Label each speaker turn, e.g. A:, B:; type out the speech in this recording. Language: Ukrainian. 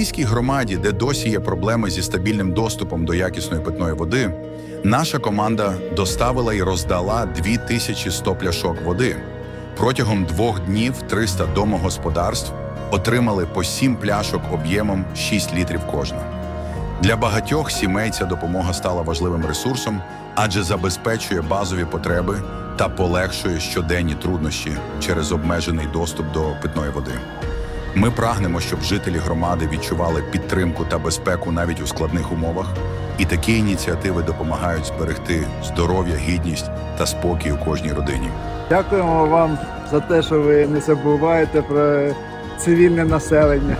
A: Балаклійській громаді, де досі є проблеми зі стабільним доступом до якісної питної води, наша команда доставила і роздала 2100 пляшок води. Протягом 2 днів 300 домогосподарств отримали по 7 пляшок об'ємом 6 літрів кожна. Для багатьох сімей ця допомога стала важливим ресурсом, адже забезпечує базові потреби та полегшує щоденні труднощі через обмежений доступ до питної води. Ми прагнемо, щоб жителі громади відчували підтримку та безпеку навіть у складних умовах, і такі ініціативи допомагають зберегти здоров'я, гідність та спокій у кожній родині.
B: Дякуємо вам за те, що ви не забуваєте про цивільне населення.